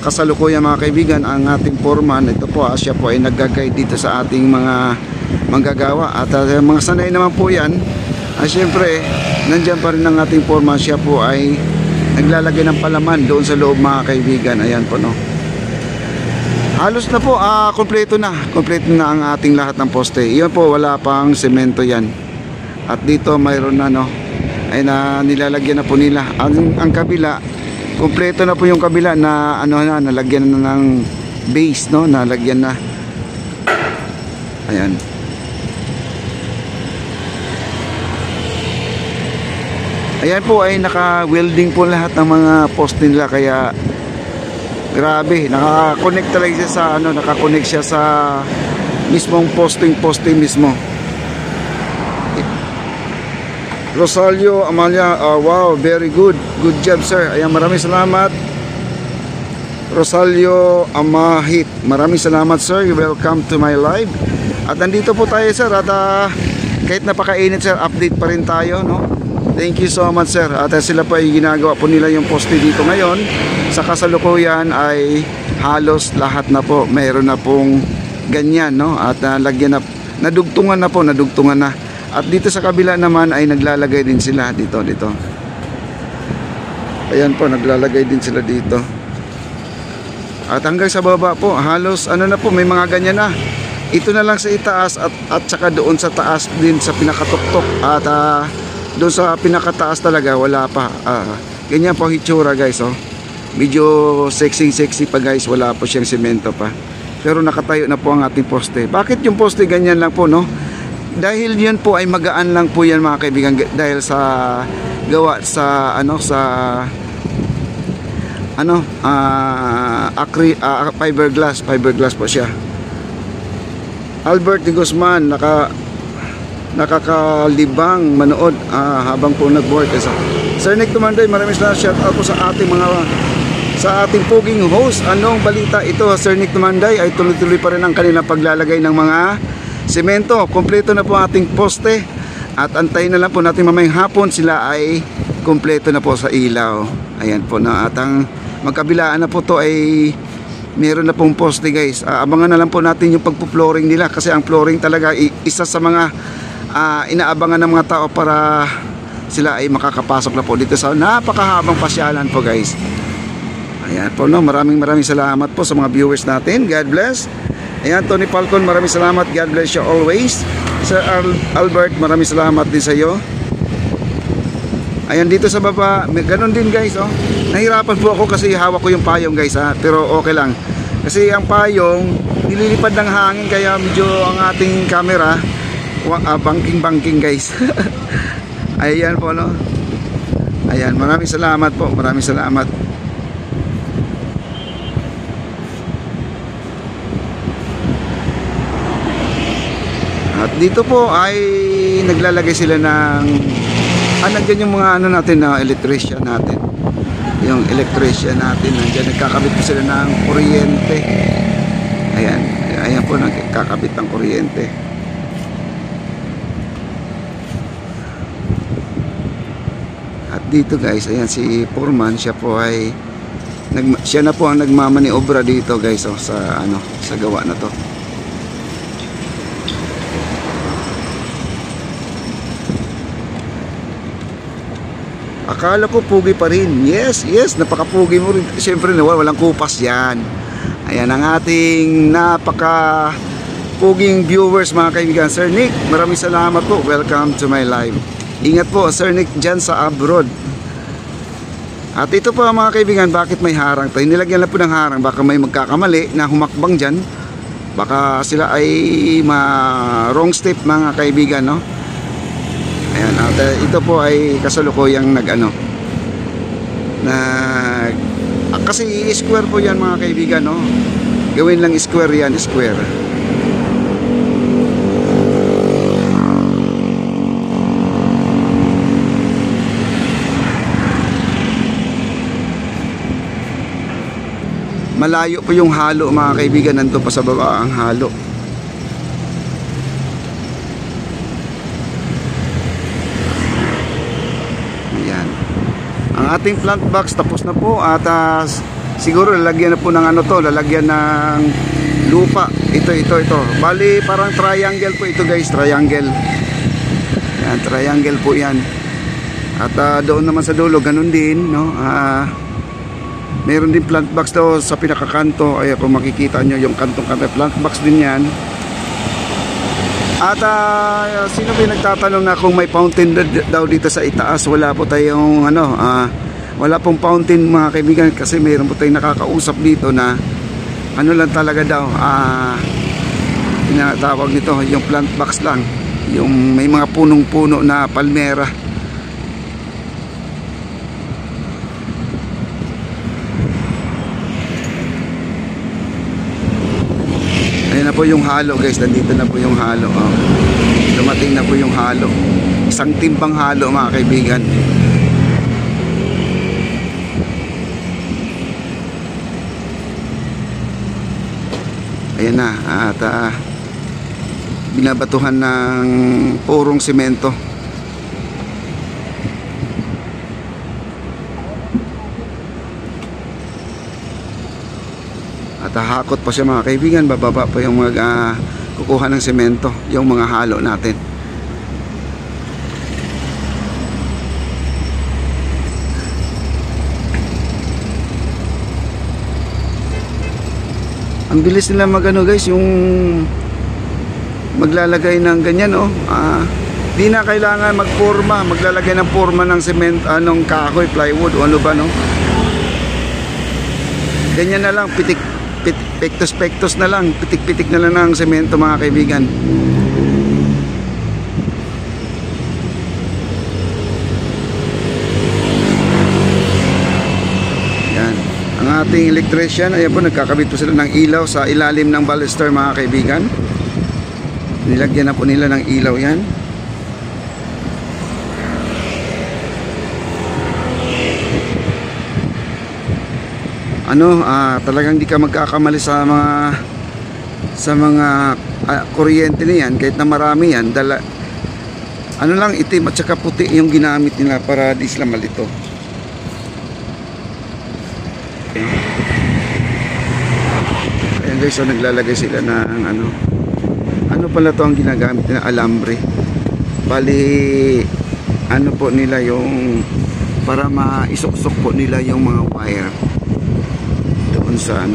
Kasalukuyan mga kaibigan, ang ating foreman, ito po, siya po ay nag-guide dito sa ating mga manggagawa at mga sanay naman po yan. Siyempre nandyan pa rin ang ating foreman, siya po ay naglalagay ng palaman doon sa loob mga kaibigan. Ayan po, no, halos na po, kompleto na ang ating lahat ng poste. Iyon po, wala pang semento yan. At dito mayroon na, no, ay na nilalagyan na po nila ang kabila. Kompleto na po yung kabila na nalagyan na ng base, no, nalagyan na. Ayan. Ayan po, ay naka-welding po lahat ng mga poste nila, kaya grabe, naka-connect talaga siya sa naka-connect siya sa mismong poste mismo. Rosalio Amalia, wow, very good job sir. Ayan, maraming salamat Rosalio Amahit, maraming salamat sir, welcome to my live. At nandito po tayo sir, at kahit napakainit sir, update pa rin tayo, no. Thank you so much sir. At sila pa ay ginagawa po nila yung poste dito ngayon. Sa kasalukuyan ay halos lahat na po mayroon na pong ganyan, no, at lagyan na, nadugtungan na. At dito sa kabila naman ay naglalagay din sila dito. Ayan po, naglalagay din sila dito. At hanggang sa baba po, halos na po, may mga ganyan na. Ito na lang sa itaas at saka doon sa taas din sa pinakatuktok. At doon sa pinakataas talaga wala pa. Ganyan po hitsura guys, oh. Medyo sexy pa guys, wala po siyang semento pa. Pero nakatayo na po ang ating poste. Bakit yung poste ganyan lang po, no? Dahil yun po ay magaan lang po yan mga kaibigan, dahil sa gawa sa fiberglass po siya. Albert de Guzman, nakakalibang manood habang po nag-work. Sir Nick Tumanday, maraming salamat, shout out po sa ating poging host. Anong balita ito Sir Nick Tumanday? Ay tuloy-tuloy pa rin ang kanilang paglalagay ng mga semento. Kompleto na po ating poste at antayin na lang po natin mamayang hapon sila ay kompleto na po sa ilaw. Ayan po na, at ang magkabilaan na po to ay meron na pong poste guys. Abangan na lang po natin yung pagpo-flooring nila, kasi ang flooring talaga isa sa mga inaabangan ng mga tao para sila ay makakapasok na po dito sa napakahabang pasyalan po guys. Ayan po, no, maraming salamat po sa mga viewers natin. God bless. Ayan, Tony Falcon, maraming salamat. God bless you always. Sir Albert, maraming salamat din sa iyo. Ayan, dito sa baba, ganun din guys, oh. Nahirapan po ako kasi hawak ko yung payong guys, pero okay lang. Kasi ang payong nililipad ng hangin, kaya medyo ang ating camera banking guys. Ayan po, no. Ayan, maraming salamat po. Maraming salamat. At dito po ay naglalagay sila ng nandiyan yung mga natin na electrician natin. Yung electrician natin nandiyan, nagkakabit po sila ng kuryente. Ayan po, nagkakabit ng kuryente. At dito guys, ayan si foreman, siya po ay siya na po ang nagmamaniobra dito guys, sa gawa na to. Akala ko pugi pa rin. Yes, napakapugi mo rin. Siyempre walang kupas yan. Ayan ang ating napaka puging viewers mga kaibigan. Sir Nick, maraming salamat po. Welcome to my live. Ingat po Sir Nick dyan sa abroad. At ito po mga kaibigan, bakit may harang tayo? Nilagyan lang po ng harang. Baka may magkakamali na humakbang dyan. Baka sila ay wrong step mga kaibigan, no? Ayan, at ito po ay kasalukuyang kasi square po yan mga kaibigan, no? Gawin lang square yan, square. malayo po yung halo mga kaibigan, nandun pa sa baba ang halo. Ayan. Ang ating plant box tapos na po at siguro lalagyan na po ng ano to, lalagyan ng lupa. Ito. Bali parang triangle po ito guys, triangle. Yan, triangle po yan. At doon naman sa dulo, ganun din, no? Meron din plant box daw sa pinakakanto. Ay, kung makikita nyo yung kantong-kanto, plant box din yan. At sino ba yung nagtatanong na kung may fountain daw dito sa itaas? Wala po tayong wala pong fountain mga kaibigan, kasi meron po tayong nakakausap dito na ano lang talaga daw, tinatawag nito yung plant box lang, yung may mga punong-puno na palmera. Ayan na po yung halo guys, nandito na po yung halo. Dumating na po yung halo, isang timbang halo mga kaibigan. Ayan na, at binabatuhan ng purong simento. At hahakot pa siya mga kaibigan, bababa pa yung kukuha ng simento, yung mga halo natin. Ang bilis nila magano guys, yung maglalagay ng ganyan, di na kailangan magporma, maglalagay ng porma ng cement, anong kahoy, plywood o ano ba, no? Ganyan na lang, pektos na lang, pitik-pitik na lang ng semento mga kaibigan. Yan. Ang ating electrician, ayan po, nagkakabit po sila ng ilaw sa ilalim ng baluster mga kaibigan. Nilagyan na po nila ng ilaw yan. Talagang di ka magkakamali sa mga kuryente na yan, kahit na marami yan. Ano lang, itim at saka puti yung ginamit nila para di sila malito. Ayan guys, so naglalagay sila ng ano pala to ang ginagamit na alambre. Bali ano po nila yung para maisuksok po nila yung mga wire doon sa